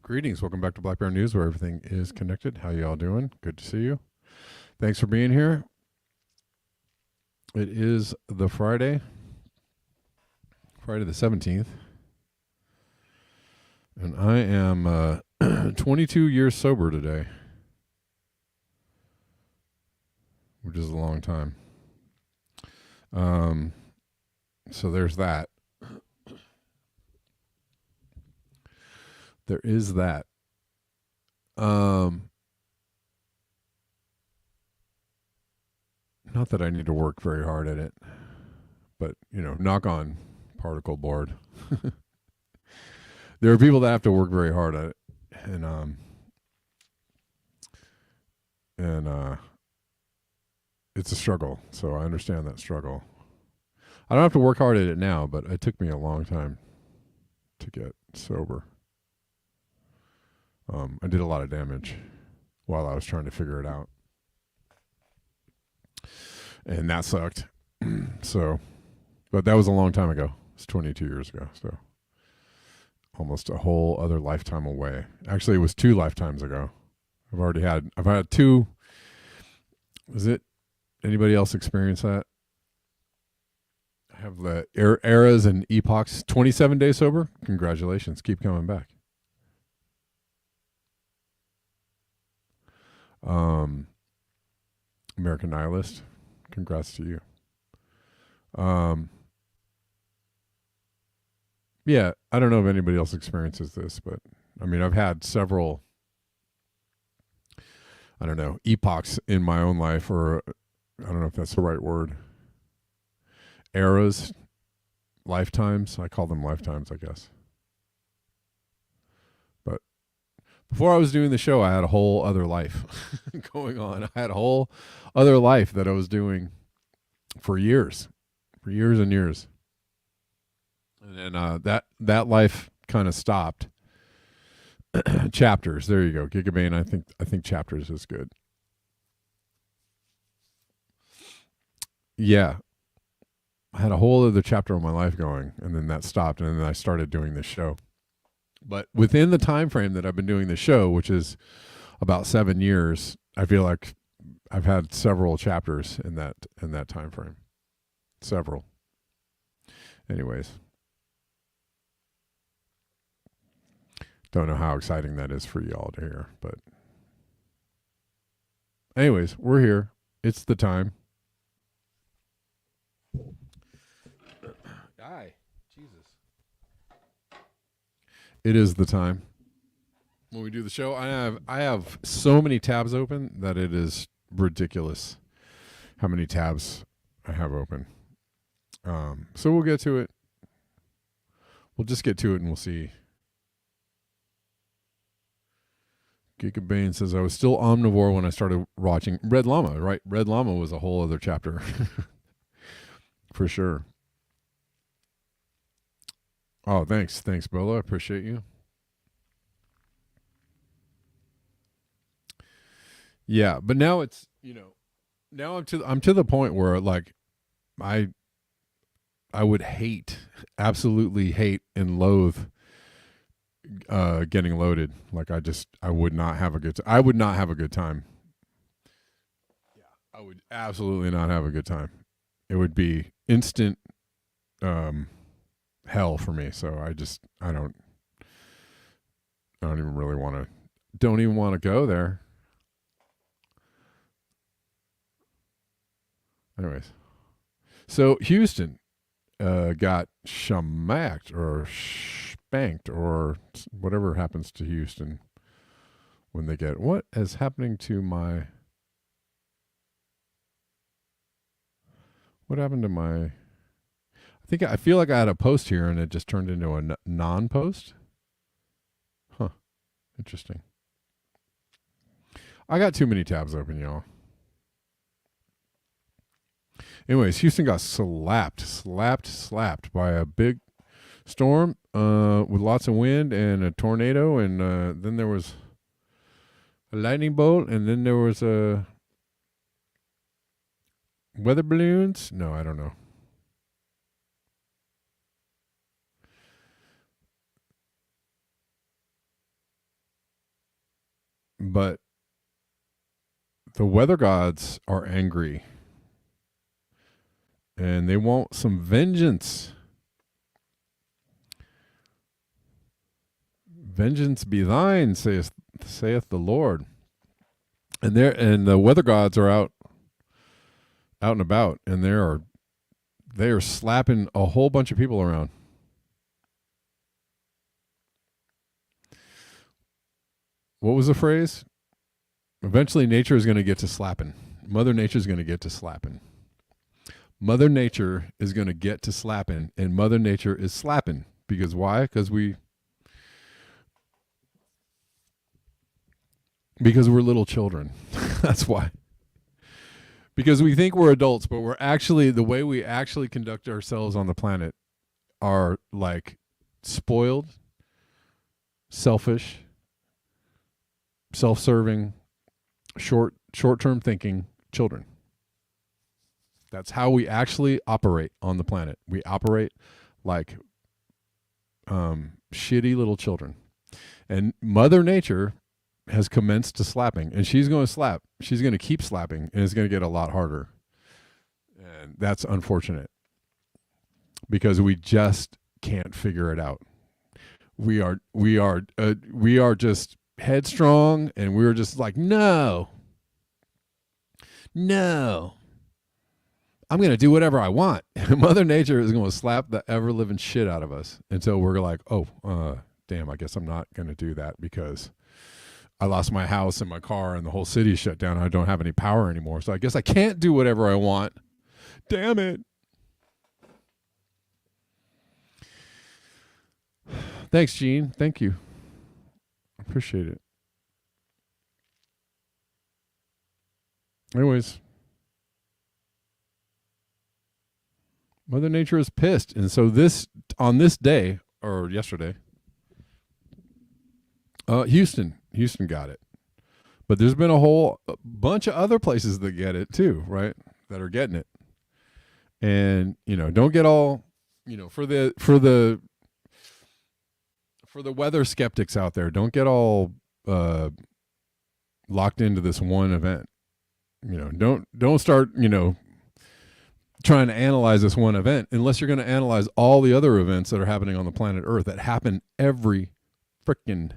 Greetings. Welcome back to Black Bear News, where everything is connected. How you all doing? Good to see you. Thanks for being here. It is the Friday the 17th, and I am 22 years sober today, which is a long time. So there's that. There is that. Not that I need to work very hard at it, but knock on particle board. There are people that have to work very hard at it, and it's a struggle. So I understand that struggle. I don't have to work hard at it now, but it took me a long time to get sober. I did a lot of damage while I was trying to figure it out, and that sucked. But that was a long time ago. It's 22 years ago, so almost a whole other lifetime away. Actually, it was 2 lifetimes ago. I've had 2. Is it anybody else experience that? I have the eras and epochs. 27 days sober. Congratulations. Keep coming back. American Nihilist, congrats to you. Yeah, I don't know if anybody else experiences this, but I mean, I've had several, I don't know, epochs in my own life, or I don't know if that's the right word. Eras, lifetimes. I call them lifetimes, I guess. But before I was doing the show, I had a whole other life going on. I had a whole other life that I was doing for years and years. And then that life kind of stopped. Chapters. There you go. Gigabane. I think chapters is good. Yeah. I had a whole other chapter of my life going, and then that stopped, and then I started doing this show. But within the time frame that I've been doing the show, which is about 7 years, I feel like I've had several chapters in that time frame. Several. Anyways. Don't know how exciting that is for y'all to hear, but anyways, we're here. It's the time. Aye, Jesus. It is the time. When we do the show, I have so many tabs open that it is ridiculous how many tabs I have open. So we'll get to it. We'll just get to it and we'll see. Gigabane says, I was still omnivore when I started watching Red Llama, right? Red Llama was a whole other chapter. For sure. Oh, thanks. Thanks, Bolo. I appreciate you. Yeah, but now it's, now I'm to the point where like I would absolutely hate and loathe getting loaded. Like I would not have a good I would not have a good time. Yeah, I would absolutely not have a good time. It would be instant hell for me. So I don't even really want to go there. Anyways, so Houston got shamacked or spanked or whatever happens to Houston when they get. What is happening to my? What happened to my? I feel like I had a post here and it just turned into a non-post. Huh. Interesting. I got too many tabs open, y'all. Anyways, Houston got slapped by a big storm with lots of wind and a tornado, and then there was a lightning bolt, and then there was weather balloons. No, I don't know. But the weather gods are angry and they want some vengeance. Vengeance be thine, saith the Lord. And the weather gods are out and about, and they are slapping a whole bunch of people around. What was the phrase? Eventually nature is going to get to slapping. Mother Nature is going to get to slapping. Mother Nature is going to get to slapping, and Mother Nature is slapping. Because why? Because we're little children. That's why. Because we think we're adults, but we're actually, the way we actually conduct ourselves on the planet are like spoiled, selfish, self-serving, short-term thinking children. That's how we actually operate on the planet. We operate like shitty little children. And Mother Nature has commenced to slapping, and she's going to slap. She's going to keep slapping, and it's going to get a lot harder. And that's unfortunate because we just can't figure it out. We are just headstrong, and we're just like, no, I'm going to do whatever I want. Mother Nature is going to slap the ever living shit out of us until we're like, oh, damn, I guess I'm not going to do that because I lost my house and my car and the whole city shut down. I don't have any power anymore. So I guess I can't do whatever I want. Damn it. Thanks, Gene. Thank you. Appreciate it. Anyways, Mother Nature is pissed. And so on this day, or yesterday, Houston got it. But there's been a whole bunch of other places that get it too, right? That are getting it. And, don't get all, for the weather skeptics out there, don't get all locked into this one event. Don't start, trying to analyze this one event unless you're going to analyze all the other events that are happening on the planet Earth that happen every freaking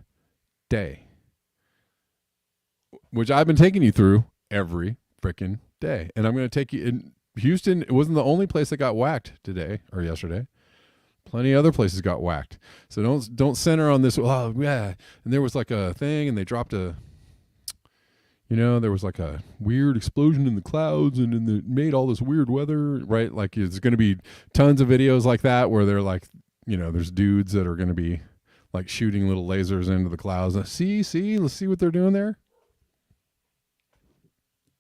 day, which I've been taking you through every freaking day. And I'm going to take you in Houston. It wasn't the only place that got whacked today or yesterday. Plenty of other places got whacked. So don't center on this. Oh yeah. And there was like a thing and they dropped there was like a weird explosion in the clouds and then it made all this weird weather, right? Like there's going to be tons of videos like that where they're like, there's dudes that are going to be like shooting little lasers into the clouds. See, let's see what they're doing there.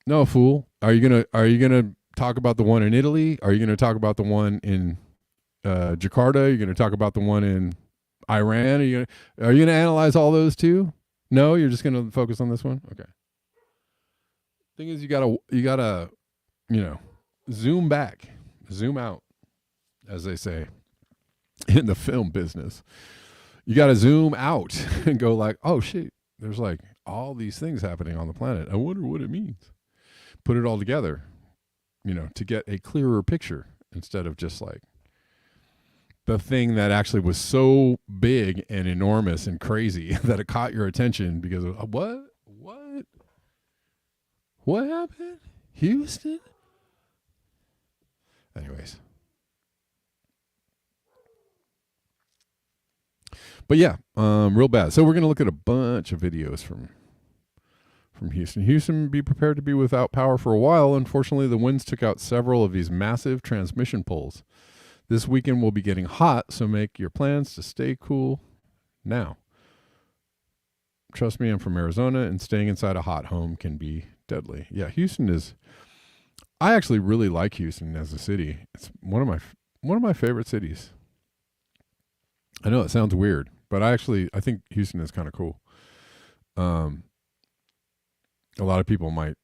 No, fool. Are you gonna talk about the one in Italy? Are you gonna talk about the one in Jakarta? Are you gonna talk about the one in Iran? Are you gonna analyze all those too? No, you're just gonna focus on this one? Okay. Thing is, you gotta zoom back, zoom out, as they say in the film business. You gotta zoom out and go like, oh shit, there's like all these things happening on the planet. I wonder what it means. Put it all together, to get a clearer picture instead of just like the thing that actually was so big and enormous and crazy that it caught your attention because of what happened? Houston? Anyways. But yeah, real bad. So we're going to look at a bunch of videos from Houston. Houston, be prepared to be without power for a while. Unfortunately, the winds took out several of these massive transmission poles. This weekend will be getting hot, so make your plans to stay cool now. Trust me, I'm from Arizona, and staying inside a hot home can be deadly. Yeah, I actually really like Houston as a city. It's one of my favorite cities. I know it sounds weird, but I think Houston is kind of cool. A lot of people might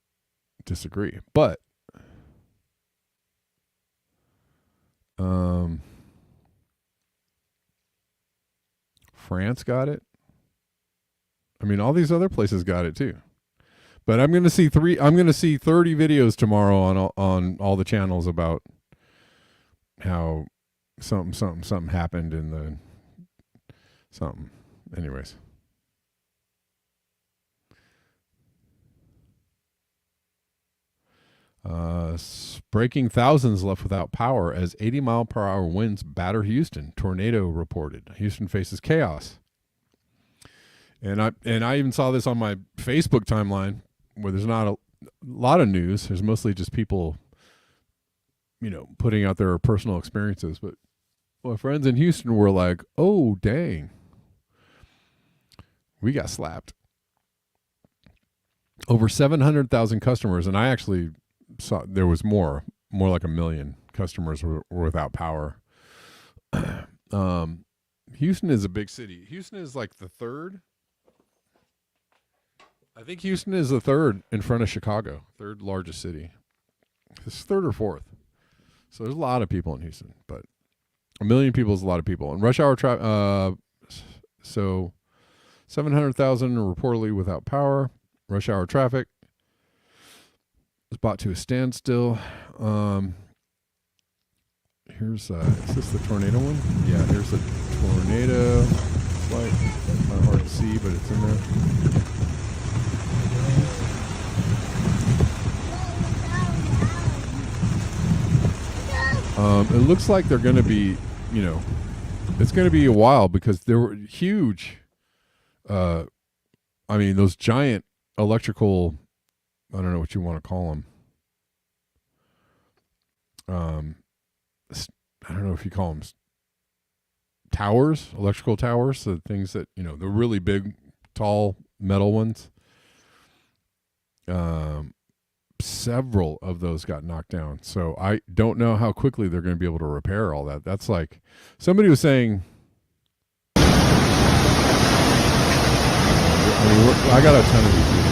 disagree, but France got it. I mean, all these other places got it too. But I'm going to see 30 videos tomorrow on all the channels about how something happened in the something. Anyways. Breaking thousands left without power as 80-mile-per-hour winds batter Houston. Tornado reported. Houston faces chaos. And I even saw this on my Facebook timeline where there's not a lot of news. There's mostly just people, putting out their personal experiences. But my friends in Houston were like, "Oh, dang, we got slapped." Over 700,000 customers, and I actually saw there was more like 1 million customers were without power. Houston is a big city. Houston is like the third. I think Houston is the third in front of Chicago, third largest city. It's third or fourth. So there's a lot of people in Houston, but 1 million people is a lot of people. And rush hour traffic, so 700,000 are reportedly without power. Rush hour traffic was brought to a standstill. Here's is this the tornado one? Yeah, here's the tornado. It's like kind of hard to see, but it's in there. It looks like they're going to be, it's going to be a while because there were huge. I mean, those giant electrical. I don't know what you want to call them. I don't know if you call them towers, electrical towers, the things that, the really big, tall metal ones. Several of those got knocked down. So I don't know how quickly they're going to be able to repair all that. That's like, somebody was saying, I got a ton of these videos.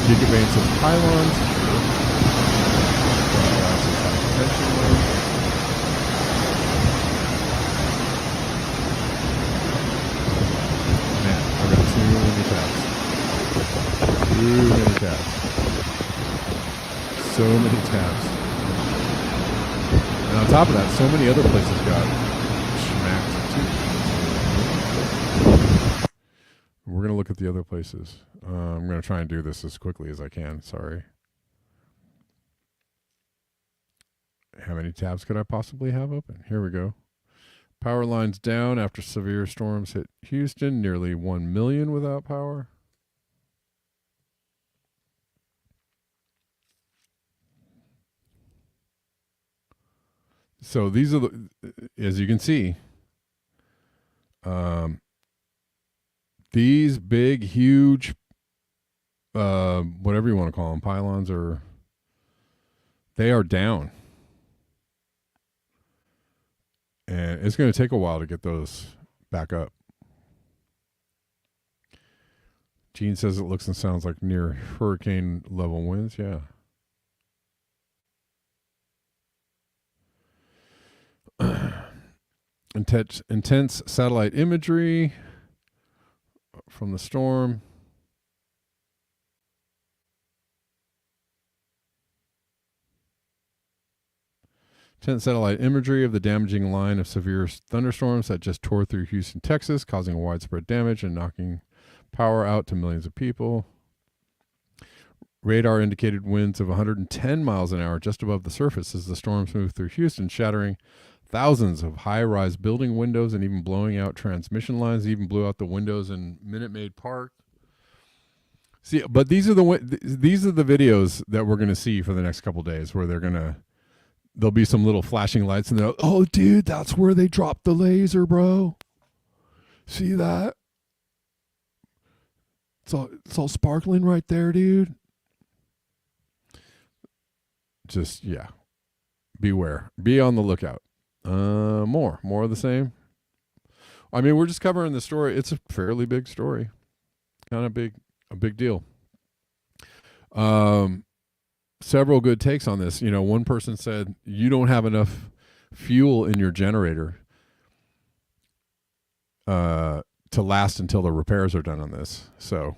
Gigabane says pylons. Man, I've got too many tabs. Too many tabs. So many tabs. And on top of that, so many other places got schmacked too. We're going to look at the other places. I'm going to try and do this as quickly as I can. Sorry. How many tabs could I possibly have open? Here we go. Power lines down after severe storms hit Houston. Nearly 1 million without power. So these are the, as you can see, these big, huge, whatever you want to call them, pylons they are down. And it's going to take a while to get those back up. Gene says it looks and sounds like near hurricane level winds. Yeah. Intense satellite imagery from the storm. Intense satellite imagery of the damaging line of severe thunderstorms that just tore through Houston, Texas, causing widespread damage and knocking power out to millions of people. Radar indicated winds of 110 miles an hour just above the surface as the storms moved through Houston, shattering thousands of high-rise building windows and even blowing out transmission lines. It even blew out the windows in Minute Maid Park. See, but these are the videos that we're going to see for the next couple of days, where there'll be some little flashing lights, and they'll, oh, dude, that's where they dropped the laser, bro. See that? It's all sparkling right there, dude. Just, yeah. Beware. Be on the lookout. More of the same. I mean, we're just covering the story. It's a fairly big story. Kind of a big deal. Several good takes on this. One person said, you don't have enough fuel in your generator. to last until the repairs are done on this. So,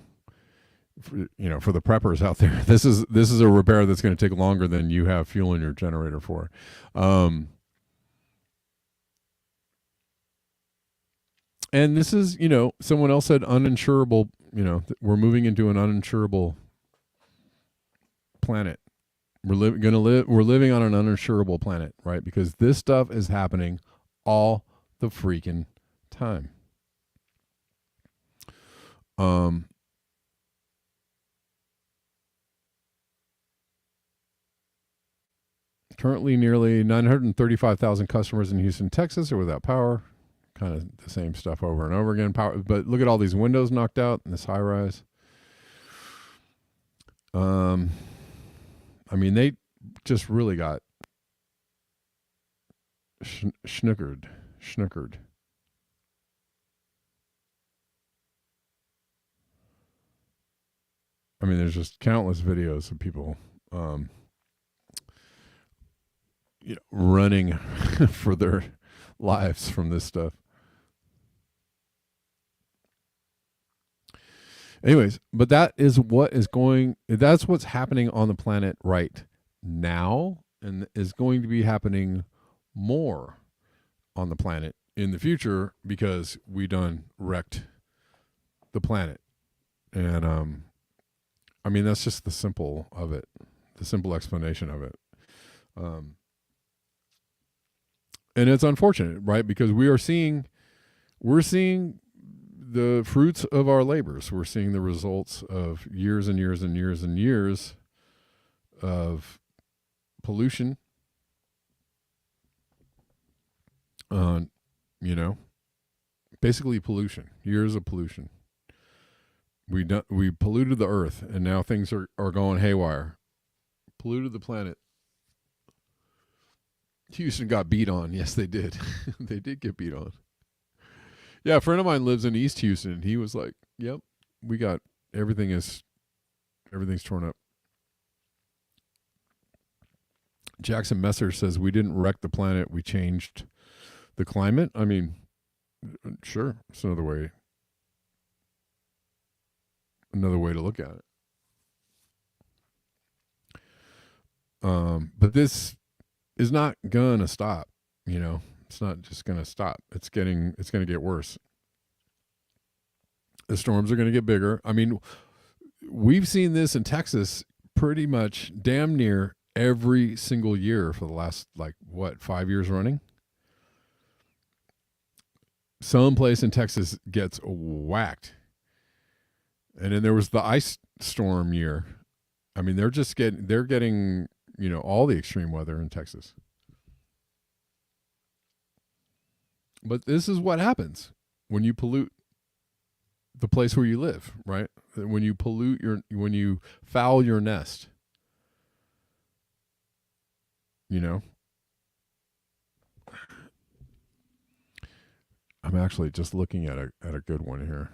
for the preppers out there, this is a repair that's going to take longer than you have fuel in your generator for. And this is, someone else said uninsurable. We're moving into an uninsurable planet. We're living on an uninsurable planet, right? Because this stuff is happening all the freaking time. Currently, nearly 935,000 customers in Houston, Texas, are without power. Kind of the same stuff over and over again. Power, but look at all these windows knocked out in this high rise. I mean, they just really got schnookered. I mean, there's just countless videos of people, running for their lives from this stuff. Anyways, but that's what's happening on the planet right now, and is going to be happening more on the planet in the future, because we done wrecked the planet. And I mean, that's just the simple explanation of it. And it's unfortunate, right? Because we're seeing the fruits of our labors. We're seeing the results of years and years and years and years of pollution. Basically pollution. Years of pollution. We polluted the earth, and now things are going haywire. Polluted the planet. Houston got beat on. Yes, they did. They did get beat on. Yeah, a friend of mine lives in East Houston. He was like, "Yep, we got everything's torn up." Jackson Messer says, "We didn't wreck the planet. We changed the climate." I mean, sure, it's another way to look at it. But this is not gonna stop. It's not just gonna stop. It's gonna get worse. The storms are gonna get bigger. I mean, we've seen this in Texas pretty much damn near every single year for the last 5 years running. Some place in Texas gets whacked. And then there was the ice storm year. I mean, they're getting all the extreme weather in Texas. But this is what happens when you pollute the place where you live, right? When you when you foul your nest. I'm actually just looking at a good one here.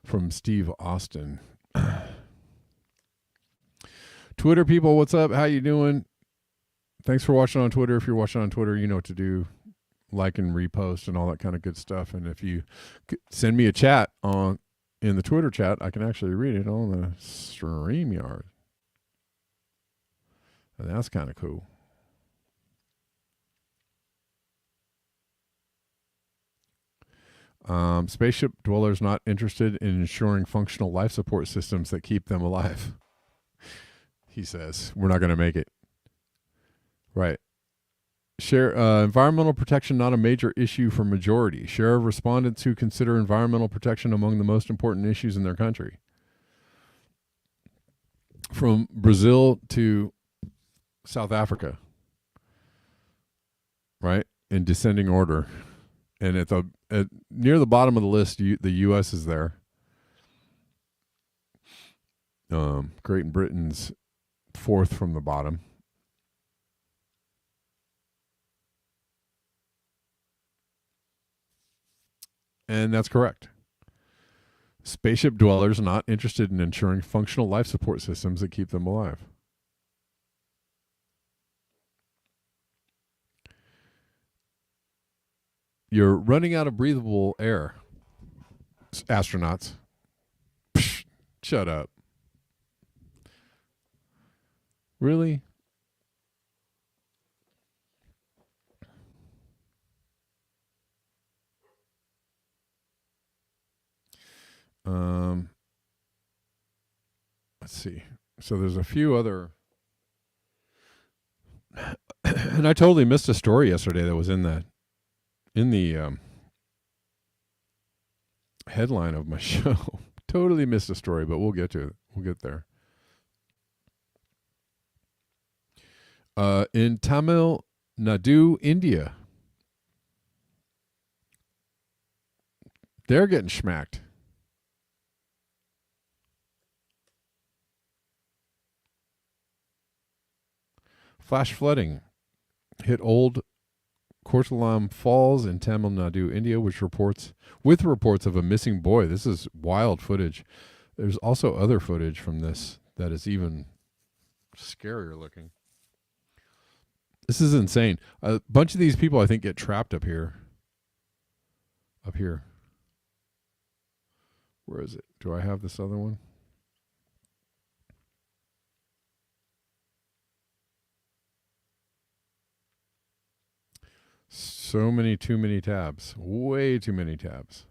From Steve Austin. Twitter people, what's up? How you doing? Thanks for watching on Twitter. If you're watching on Twitter, you know what to do. Like and repost and all that kind of good stuff. And if you send me a chat in the Twitter chat, I can actually read it on the StreamYard. And that's kind of cool. Spaceship dwellers not interested in ensuring functional life support systems that keep them alive. He says, we're not going to make it. Right. Share environmental protection not a major issue for majority. Share of respondents who consider environmental protection among the most important issues in their country. From Brazil to South Africa. Right? In descending order. And near the bottom of the list, the U.S. is there. Great Britain's fourth from the bottom. And that's correct. Spaceship dwellers not interested in ensuring functional life support systems that keep them alive. You're running out of breathable air. Astronauts. Psh, shut up. Really? Let's see. So there's a few other, and I totally missed a story yesterday that was in the headline of my show. Totally missed a story, but we'll get to it. We'll get there. In Tamil Nadu, India, they're getting schmacked. Flash flooding hit Old Kortalam Falls in Tamil Nadu, India, with reports of a missing boy. This is wild footage. There's also other footage from this that is even scarier looking. This is insane. A bunch of these people, I think, get trapped up here. Up here. Where is it? Do I have this other one? So many, too many tabs. Way too many tabs.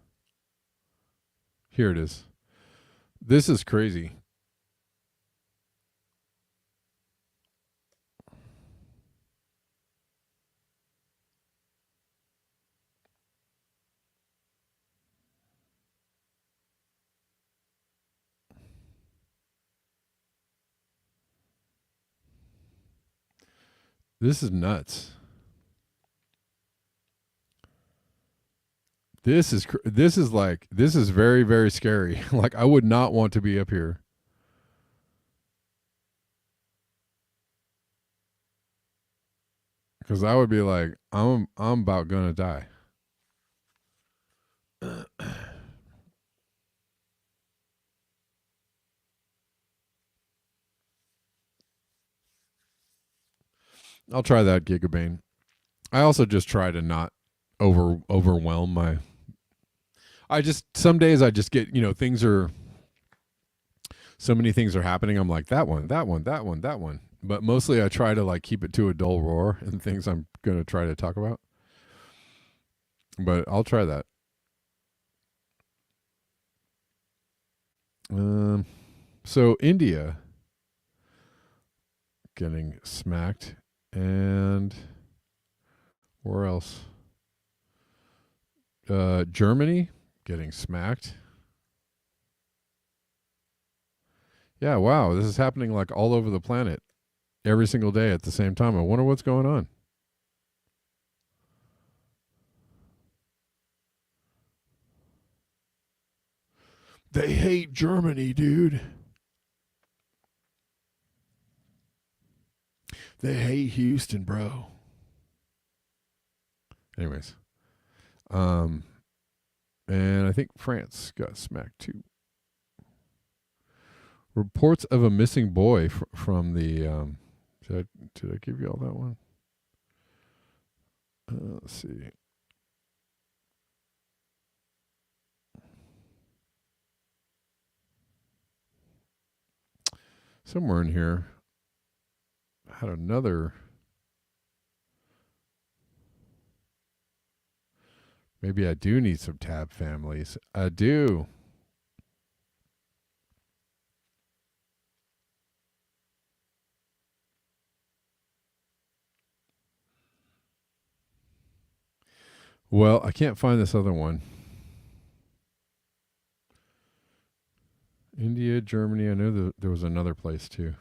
Here it is. This is crazy. This is nuts. This is very, very scary. Like, I would not want to be up here. Because I would be like, I'm about gonna die. I'll try that, Gigabane. I also just try to not overwhelm my. Some days I just get, things are. So many things are happening. I'm like, that one. But mostly I try to keep it to a dull roar and things I'm going to try to talk about. But I'll try that. So India getting smacked, and where else? Germany getting smacked. Yeah, wow, this is happening all over the planet every single day at the same time. I wonder what's going on. They hate Germany, dude. They hate Houston, bro. Anyways. And I think France got smacked too. Reports of a missing boy from the. Did I give you all that one? Let's see. Somewhere in here, I had another. Maybe I do need some tab families. I do. Well, I can't find this other one. India, Germany. I know that there was another place too.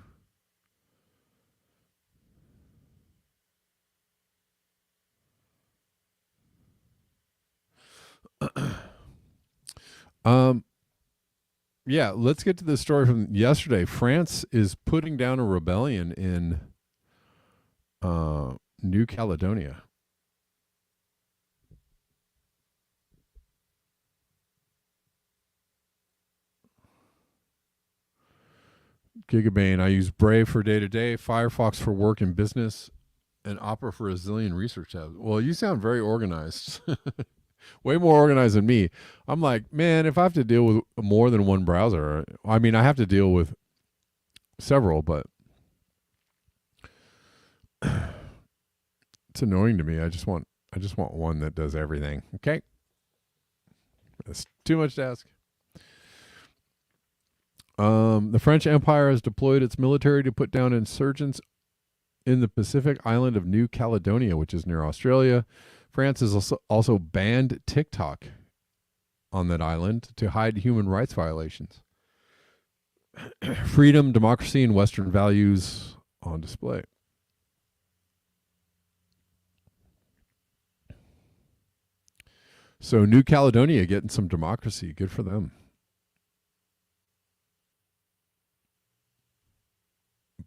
Yeah, let's get to the story from yesterday. France is putting down a rebellion in New Caledonia. Gigabane. I use Brave for day-to-day, Firefox for work and business, An opera for a zillion research tabs. Well, you sound very organized. Way more organized than me. I'm like, man, if I have to deal with more than one browser, I mean, I have to deal with several, but it's annoying to me. I just want one that does everything. Okay? That's too much to ask. The French Empire has deployed its military to put down insurgents in the Pacific island of New Caledonia, which is near Australia. France has also banned TikTok on that island to hide human rights violations. Freedom, democracy, and Western values on display. So New Caledonia getting some democracy. Good for them.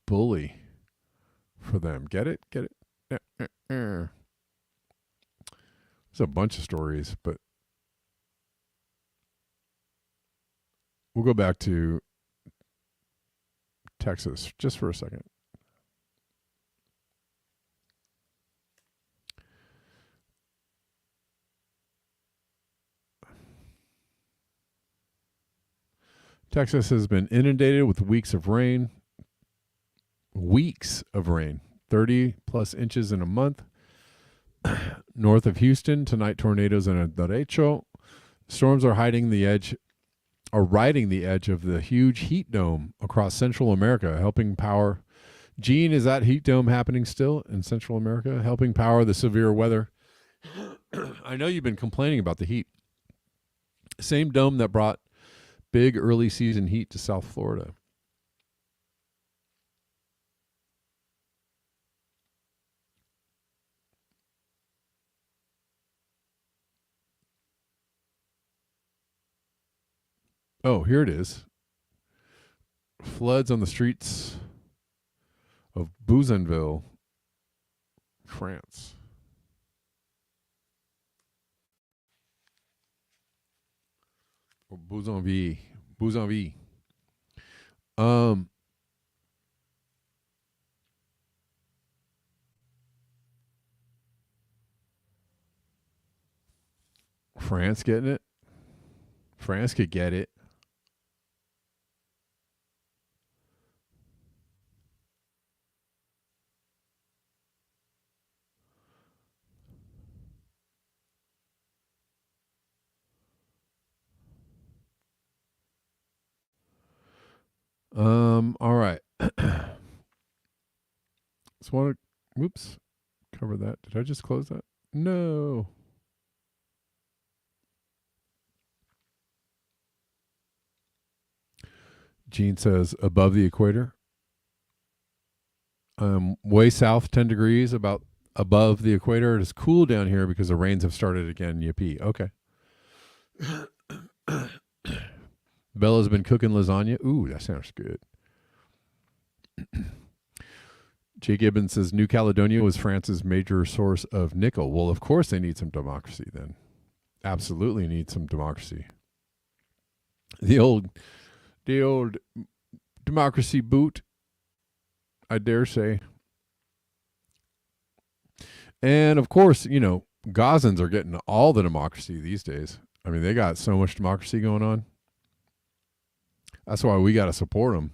Bully for them. Get it? Get it? There's a bunch of stories, but we'll go back to Texas just for a second. Texas has been inundated with weeks of rain. 30 plus inches in a month. North of Houston, tonight tornadoes in a derecho. Storms are riding the edge of the huge heat dome across Central America, helping power. Gene, is that heat dome happening still in Central America, helping power the severe weather? I know you've been complaining about the heat. Same dome that brought big early season heat to South Florida. Oh, here it is. Floods on the streets of Bougainville, France. Or Bougainville. France getting it. France could get it. All right. So whoops. Cover that. Did I just close that? No. Gene says above the equator. Way south, 10 degrees, about above the equator. It is cool down here because the rains have started again. Yippee. Okay. Bella's been cooking lasagna. Ooh, that sounds good. Jay Gibbons says New Caledonia was France's major source of nickel. Well, of course they need some democracy then. Absolutely need some democracy. The old democracy boot, I dare say. And of course, Gazans are getting all the democracy these days. I mean, they got so much democracy going on. That's why we got to support them.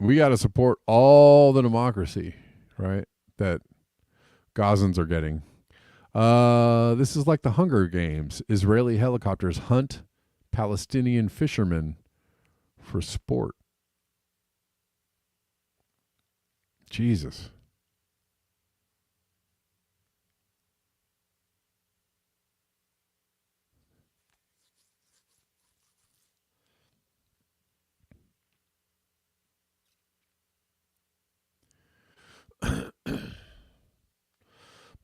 We got to support all the democracy, right, that Gazans are getting. This is like the Hunger Games. Israeli helicopters hunt Palestinian fishermen for sport. Jesus.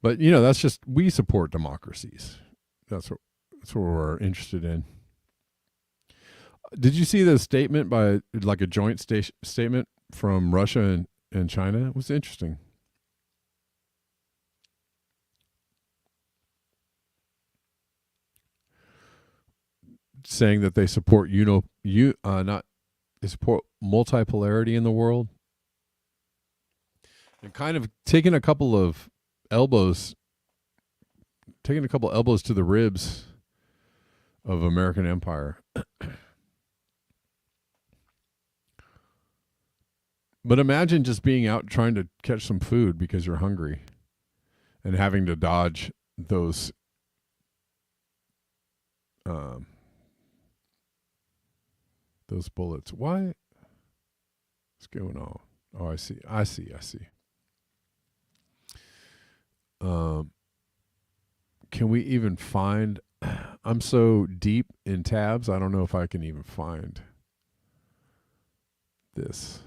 But that's just, we support democracies. That's what we're interested in. Did you see the statement by like a joint statement from Russia and China? It was interesting. Saying that they support they support multipolarity in the world. and kind of taking a couple elbows to the ribs of American empire. But imagine just being out trying to catch some food because you're hungry and having to dodge those bullets. Why? What's going on? Oh, I see. Can we even find? I'm so deep in tabs, I don't know if I can even find this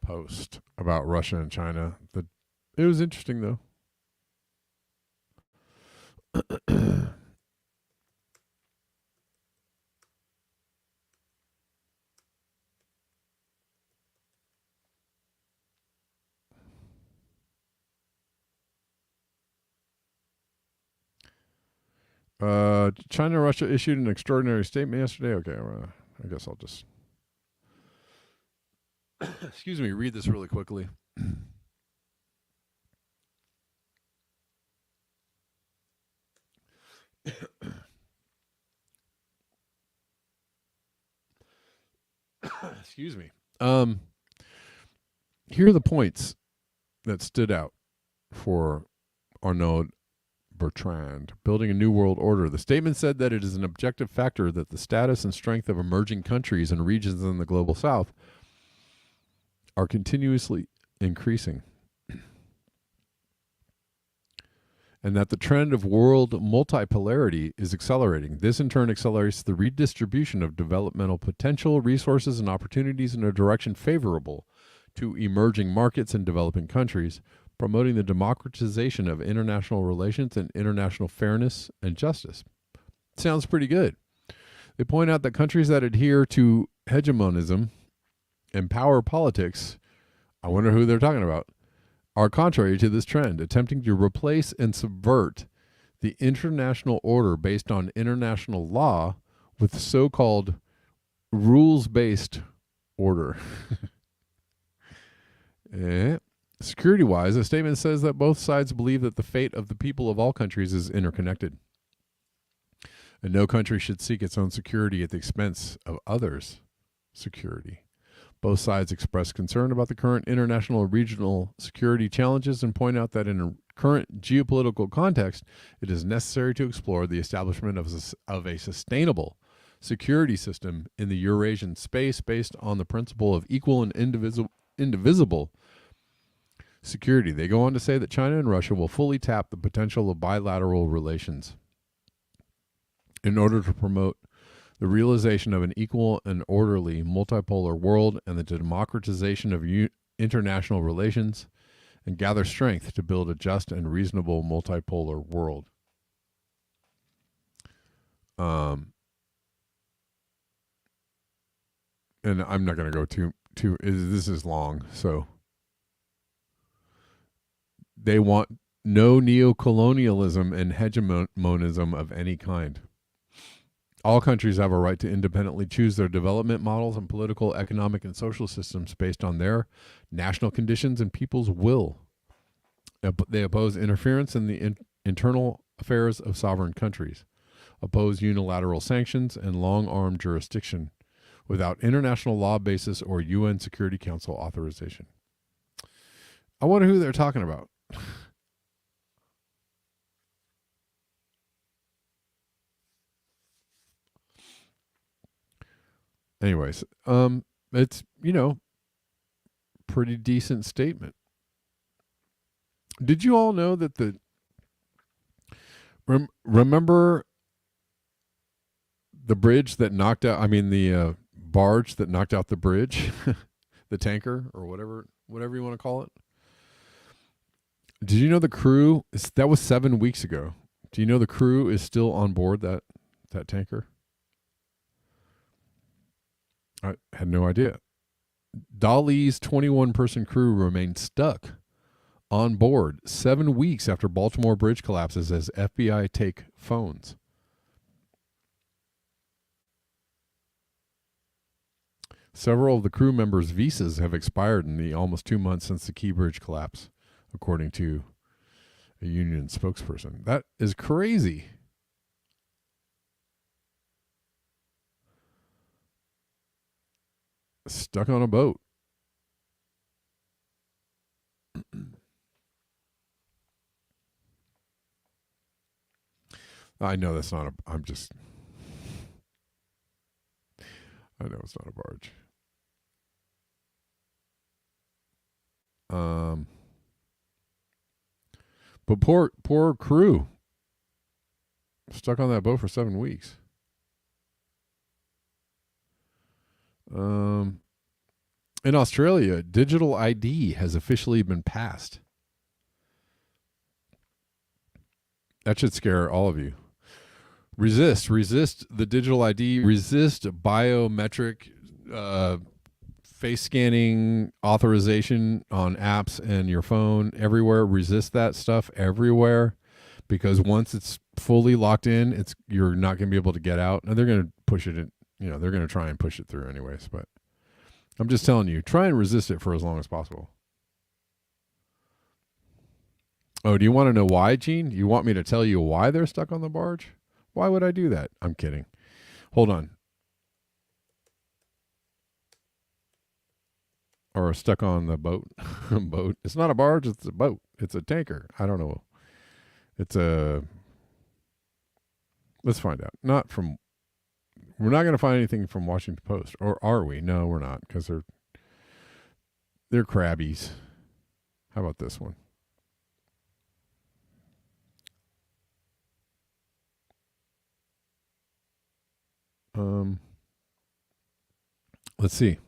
post about Russia and China. It was interesting though. China and Russia issued an extraordinary statement yesterday. Okay, I guess I'll just excuse me, read this really quickly. Excuse me. Here are the points that stood out for Arnaud Bertrand. Building a new world order. The statement said that it is an objective factor that the status and strength of emerging countries and regions in the global south are continuously increasing, and that the trend of world multipolarity is accelerating. This in turn accelerates the redistribution of developmental potential, resources, and opportunities in a direction favorable to emerging markets and developing countries, promoting the democratization of international relations and international fairness and justice. Sounds pretty good. They point out that countries that adhere to hegemonism and power politics, I wonder who they're talking about, are contrary to this trend, attempting to replace and subvert the international order based on international law with so-called rules-based order. Security-wise, the statement says that both sides believe that the fate of the people of all countries is interconnected, and no country should seek its own security at the expense of others' security. Both sides express concern about the current international and regional security challenges and point out that in a current geopolitical context, it is necessary to explore the establishment of a sustainable security system in the Eurasian space based on the principle of equal and indivisible security. They go on to say that China and Russia will fully tap the potential of bilateral relations in order to promote the realization of an equal and orderly multipolar world and the democratization of international relations, and gather strength to build a just and reasonable multipolar world. And I'm not going to go too this is long, so they want no neocolonialism and hegemonism of any kind. All countries have a right to independently choose their development models and political, economic, and social systems based on their national conditions and people's will. They oppose interference in the internal affairs of sovereign countries, oppose unilateral sanctions and long-arm jurisdiction without international law basis or UN Security Council authorization. I wonder who they're talking about. Anyways, it's, pretty decent statement. Did you all know that remember the bridge that knocked out, the barge that knocked out the bridge, the tanker or whatever you want to call it? Did you know the crew, that was 7 weeks ago. Do you know the crew is still on board that tanker? I had no idea. Dali's 21-person crew remained stuck on board 7 weeks after Baltimore bridge collapses as FBI take phones. Several of the crew members' visas have expired in the almost 2 months since the Key Bridge collapse, according to a union spokesperson. That is crazy. Stuck on a boat. I know that's not a. I'm just. I know it's not a barge. But poor crew. Stuck on that boat for 7 weeks. In Australia, digital ID has officially been passed. That should scare all of you. Resist the digital ID. Resist biometric face scanning authorization on apps and your phone everywhere. Resist that stuff everywhere, because once it's fully locked in, you're not going to be able to get out. And they're going to push it in, they're going to try and push it through anyways. But I'm just telling you, try and resist it for as long as possible. Oh, do you want to know why, Gene? You want me to tell you why they're stuck on the barge? Why would I do that? I'm kidding. Hold on. Or stuck on the boat. Boat. It's not a barge, it's a boat. It's a tanker. I don't know. Let's find out. We're not going to find anything from Washington Post. Or are we? No, we're not, because they're crabbies. How about this one? Let's see.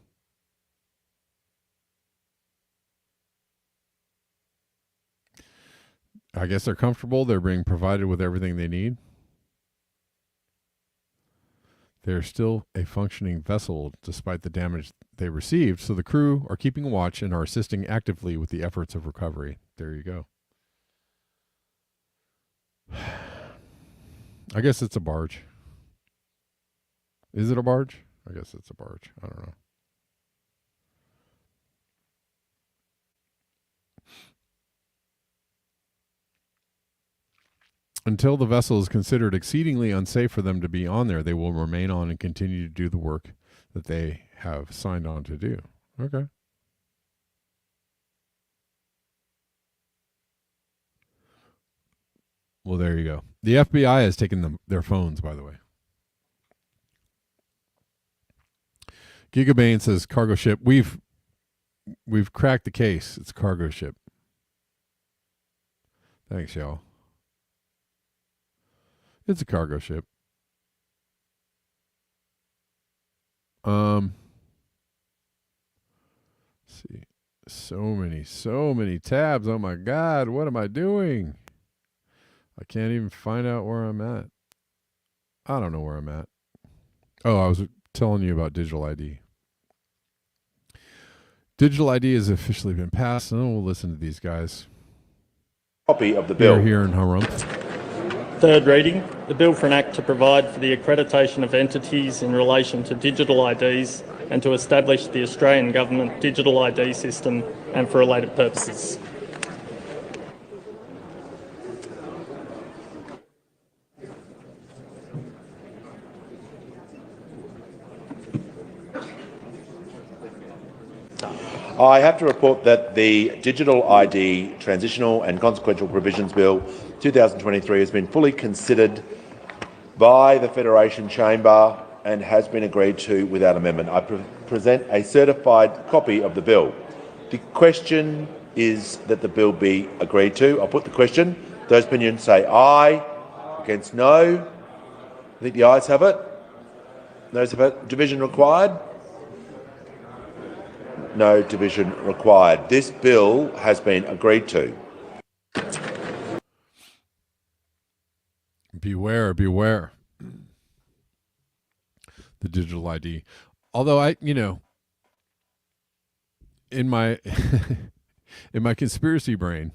I guess they're comfortable. They're being provided with everything they need. They're still a functioning vessel despite the damage they received, so the crew are keeping watch and are assisting actively with the efforts of recovery. There you go. I guess it's a barge. Is it a barge? I guess it's a barge. I don't know. Until the vessel is considered exceedingly unsafe for them to be on there, they will remain on and continue to do the work that they have signed on to do. Okay. Well, there you go. The FBI has taken their phones, by the way. Gigabane says cargo ship. We've cracked the case. It's a cargo ship. Thanks, y'all. It's a cargo ship. Let's see. So many tabs. Oh my God, what am I doing? I can't even find out where I'm at. I don't know where I'm at. Oh, I was telling you about digital ID. Digital ID has officially been passed, and we'll listen to these guys. Copy of the bill. Here in Harumph. Third reading, the bill for an act to provide for the accreditation of entities in relation to digital IDs and to establish the Australian Government digital ID system and for related purposes. I have to report that the Digital ID Transitional and Consequential Provisions Bill 2023 has been fully considered by the Federation Chamber and has been agreed to without amendment. I present a certified copy of the bill. The question is that the bill be agreed to. I'll put the question. Those opinions say aye. Against no. I think the ayes have it. Those have it. Division required. No division required. This bill has been agreed to. Beware. The digital ID. Although in my in my conspiracy brain,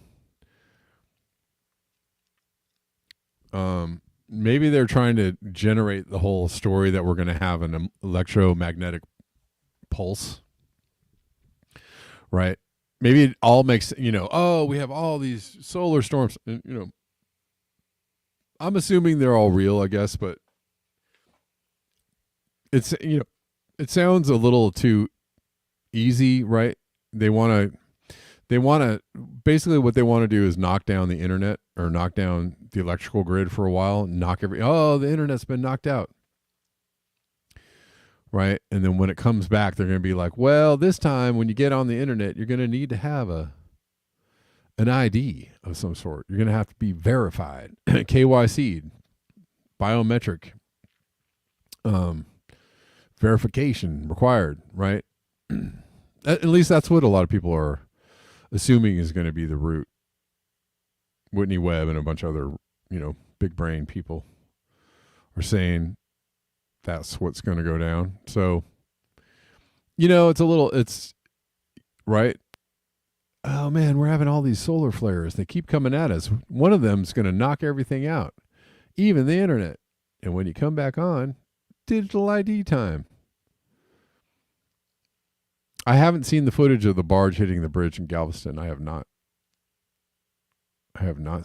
maybe they're trying to generate the whole story that we're going to have an electromagnetic pulse, right? Maybe it all makes, oh, we have all these solar storms. And, I'm assuming they're all real, I guess, but it's, it sounds a little too easy, right? They want to basically what they want to do is knock down the internet or knock down the electrical grid for a while, the internet's been knocked out. Right? And then when it comes back, they're going to be like, well, this time when you get on the internet, you're going to need to have an ID of some sort. You're going to have to be verified, KYC, biometric verification required, right? At least that's what a lot of people are assuming is going to be the route. Whitney Webb and a bunch of other, big brain people are saying that's what's going to go down. So, it's right. Oh man, we're having all these solar flares. They keep coming at us. One of them's going to knock everything out, even the internet. And when you come back on, digital ID time. I haven't seen the footage of the barge hitting the bridge in Galveston. I have not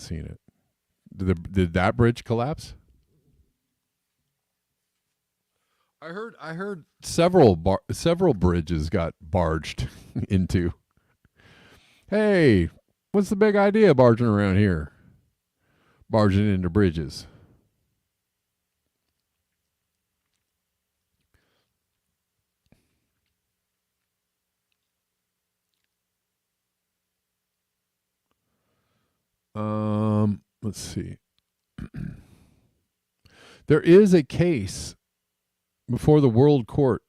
seen it. Did that bridge collapse? I heard several bridges got barged into. Hey, what's the big idea barging around here? Barging into bridges. Let's see. There is a case before the World Court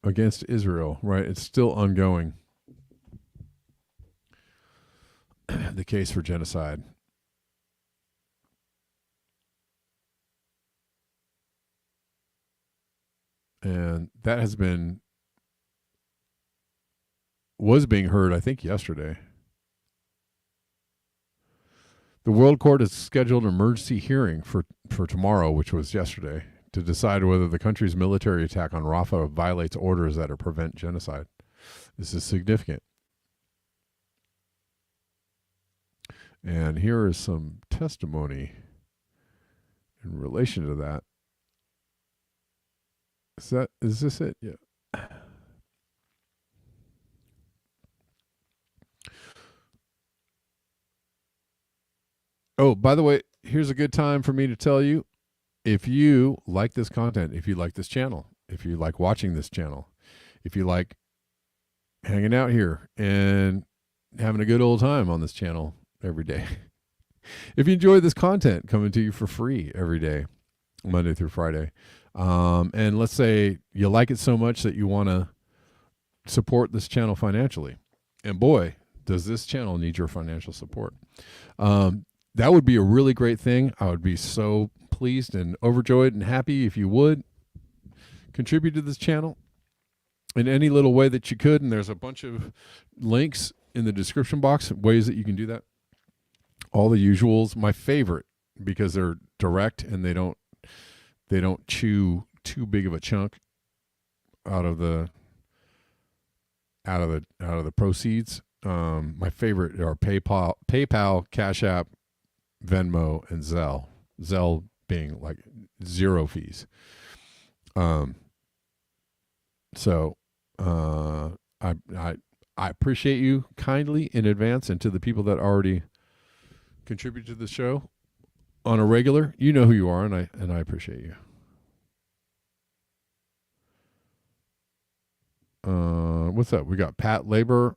against Israel, right? It's still ongoing. The case for genocide. And that was being heard, I think, yesterday. The World Court has scheduled an emergency hearing for tomorrow, which was yesterday, to decide whether the country's military attack on Rafah violates orders that prevent genocide. This is significant. And here is some testimony in relation to that. Is this it? Yeah. Oh, by the way, here's a good time for me to tell you, if you like this content, if you like this channel, if you like watching this channel, if you like hanging out here and having a good old time on this channel every day, if you enjoy this content coming to you for free every day, Monday through Friday, and let's say you like it so much that you want to support this channel financially, and boy, does this channel need your financial support. That would be a really great thing. I would be so pleased and overjoyed and happy if you would contribute to this channel in any little way that you could. And there's a bunch of links in the description box, ways that you can do that. All the usuals. My favorite, because they're direct and they don't chew too big of a chunk out of the proceeds. My favorite are PayPal, Cash App, Venmo, and Zelle. Zelle being like zero fees. So I appreciate you kindly in advance, and to the people that already contribute to the show on a regular. You know who you are, and I appreciate you. What's up? We got Pat Labor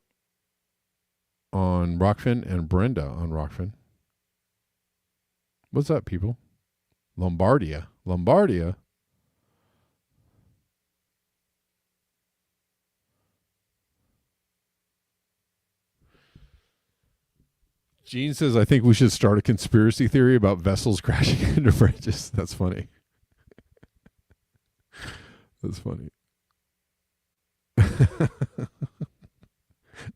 on Rockfin and Brenda on Rockfin. What's up, people? Lombardia. Gene says, I think we should start a conspiracy theory about vessels crashing into bridges. That's funny. That's funny.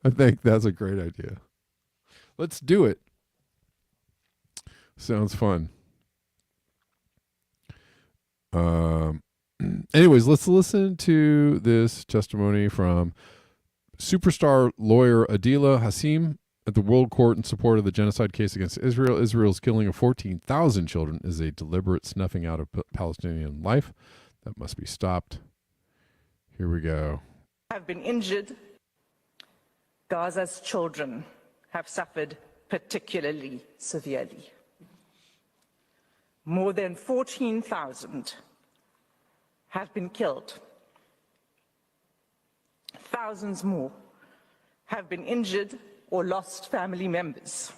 I think that's a great idea. Let's do it. Sounds fun. Anyways, let's listen to this testimony from superstar lawyer Adila Hassim at the World Court in support of the genocide case against Israel. Israel's killing of 14,000 children is a deliberate snuffing out of Palestinian life that must be stopped. Here we go. Have been injured. Gaza's children have suffered particularly severely. More than 14,000 have been killed. Thousands more have been injured or lost family members.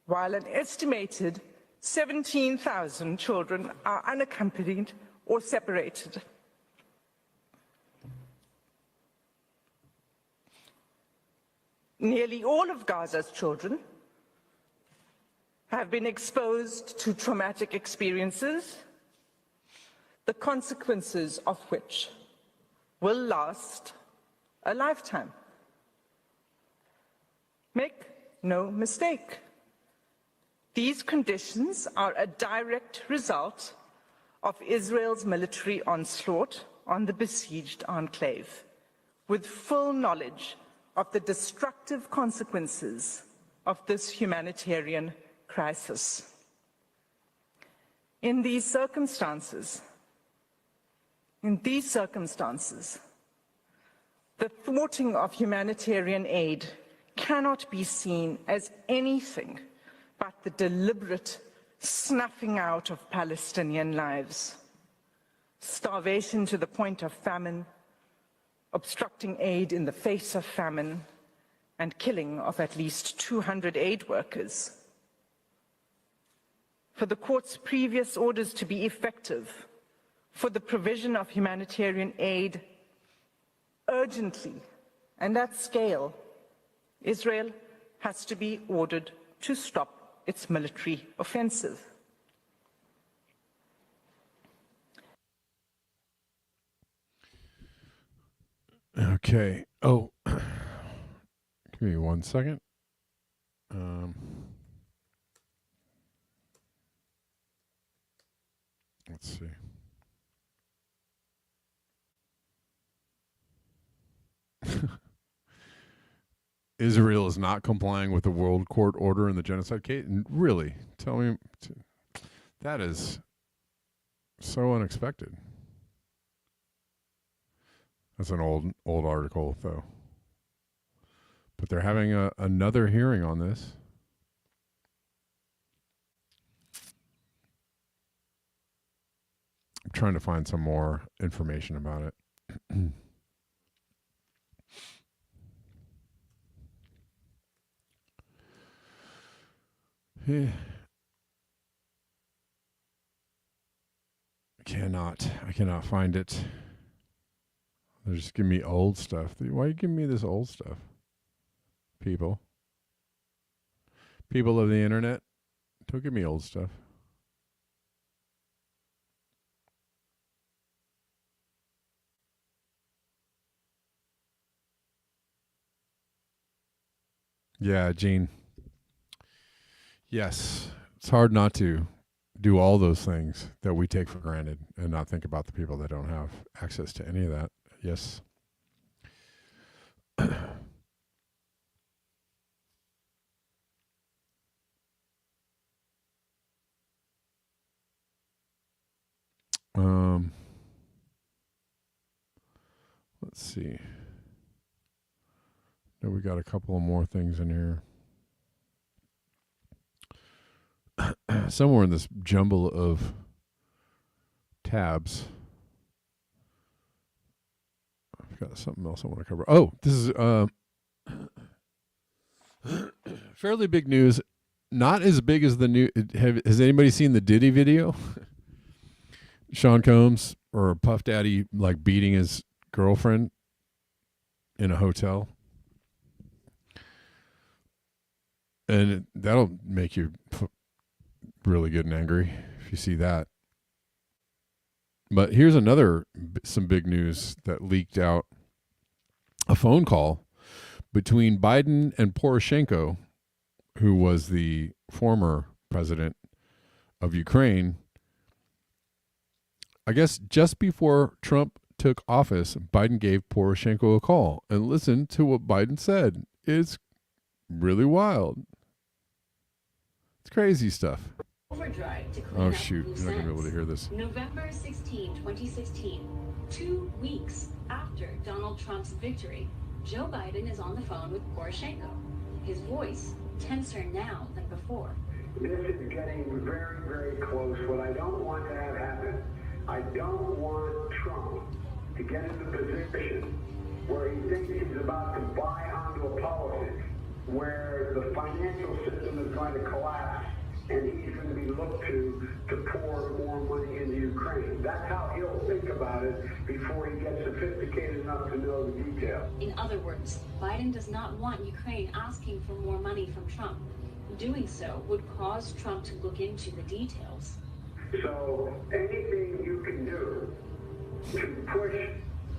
While an estimated 17,000 children are unaccompanied or separated. Nearly all of Gaza's children have been exposed to traumatic experiences, the consequences of which will last a lifetime. Make no mistake, these conditions are a direct result of Israel's military onslaught on the besieged enclave, with full knowledge of the destructive consequences of this humanitarian crisis. In these circumstances, the thwarting of humanitarian aid cannot be seen as anything but the deliberate snuffing out of Palestinian lives. Starvation to the point of famine, obstructing aid in the face of famine, and killing of at least 200 aid workers. For the court's previous orders to be effective, for the provision of humanitarian aid urgently and at scale, Israel has to be ordered to stop its military offensive. Okay. Oh, give me 1 second. Let's see. Israel is not complying with the World Court order in the genocide case. And really, tell me, that is so unexpected. That's an old article, though. But they're having another hearing on this. I'm trying to find some more information about it. I cannot find it. They're just giving me old stuff. Why are you giving me this old stuff? People of the internet, don't give me old stuff. Yeah, Gene. Yes, it's hard not to do all those things that we take for granted and not think about the people that don't have access to any of that. Yes. Let's see. Now we got a couple of more things in here. Somewhere in this jumble of tabs, I've got something else I want to cover. Oh, this is fairly big news. Not as big as the new. Has anybody seen the Diddy video? Sean Combs or Puff Daddy like beating his girlfriend in a hotel, and that'll make you really good and angry if you see that. But here's some big news that leaked out. A phone call between Biden and Poroshenko, who was the former president of Ukraine, I guess just before Trump took office, Biden gave Poroshenko a call and listened to what Biden said. It's really wild. It's crazy stuff. Oh, shoot. You're not going to be able to hear this. November 16, 2016, 2 weeks after Donald Trump's victory, Joe Biden is on the phone with Poroshenko. His voice tenser now than before. This is getting very, very close. What I don't want to have happen, I don't want Trump to get in the position where he thinks he's about to buy onto a politics where the financial system is going to collapse and he's going to be looked to pour more money into Ukraine. That's how he'll think about it before he gets sophisticated enough to know the details. In other words, Biden does not want Ukraine asking for more money from Trump. Doing so would cause Trump to look into the details. So anything you can do to push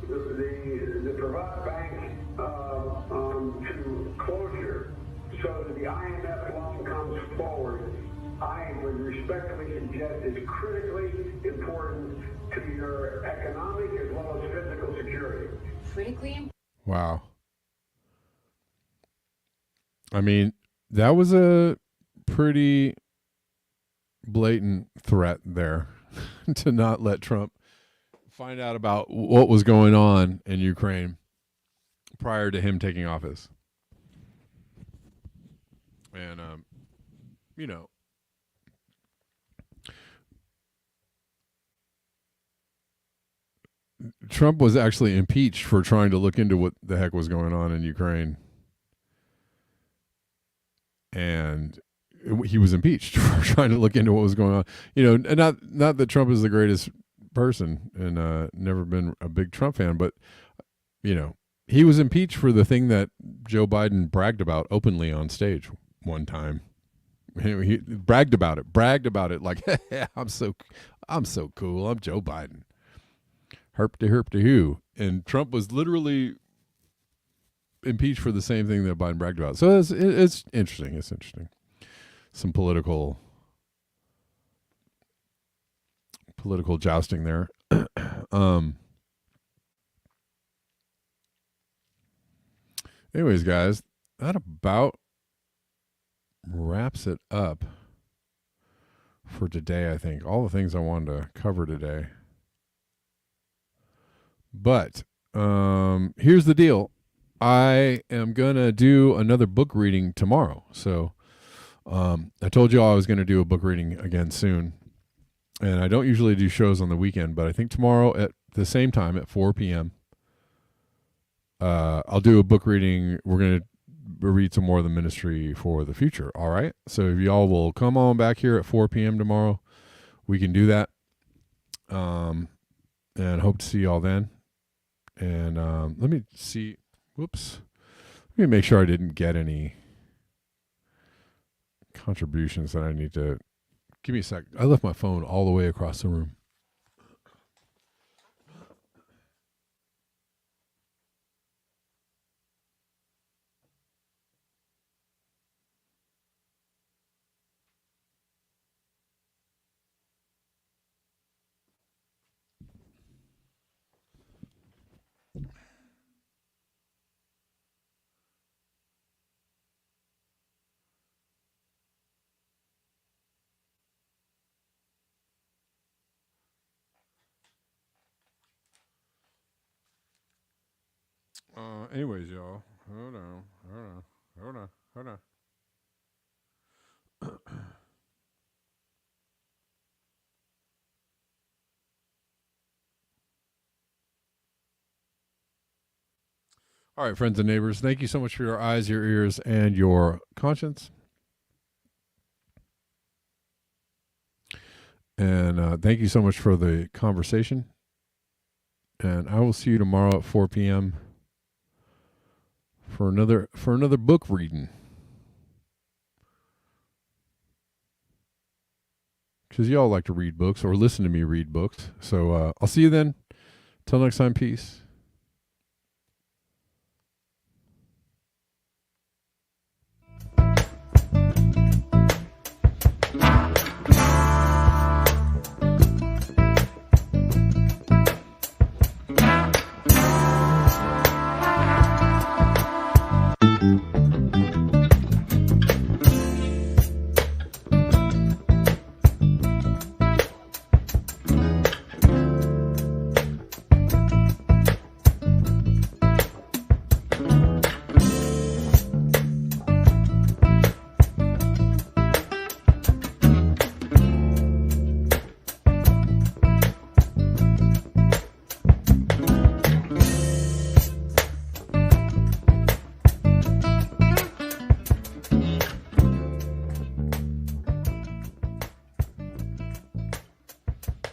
the Privat Bank to closure so that the IMF loan comes forward, I would respectfully suggest is critically important to your economic as well as physical security. Critically important. Wow. I mean, that was a pretty blatant threat there to not let Trump find out about what was going on in Ukraine prior to him taking office. And, you know, Trump was actually impeached for trying to look into what the heck was going on in Ukraine. And he was impeached for trying to look into what was going on. You know, and not that Trump is the greatest person and never been a big Trump fan, but, you know, he was impeached for the thing that Joe Biden bragged about openly on stage one time. He bragged about it like, hey, I'm so cool. I'm Joe Biden. Herp to who. And Trump was literally impeached for the same thing that Biden bragged about. So it's interesting. It's interesting. Some political jousting there. Anyways, guys, that about wraps it up for today, I think. All the things I wanted to cover today. But here's the deal. I am going to do another book reading tomorrow. So I told you all I was going to do a book reading again soon. And I don't usually do shows on the weekend, but I think tomorrow at the same time at 4 p.m., I'll do a book reading. We're going to read some more of the Ministry for the Future. All right. So if y'all will come on back here at 4 p.m. tomorrow, we can do that. And hope to see y'all then. And let me see. Whoops. Let me make sure I didn't get any contributions that I need to. Give me a sec. I left my phone all the way across the room. Anyways, y'all. Hold on. All right, friends and neighbors, thank you so much for your eyes, your ears, and your conscience. And thank you so much for the conversation. And I will see you tomorrow at 4 p.m. for another book reading. Because y'all like to read books or listen to me read books. So I'll see you then. Till next time, peace.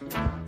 Bye.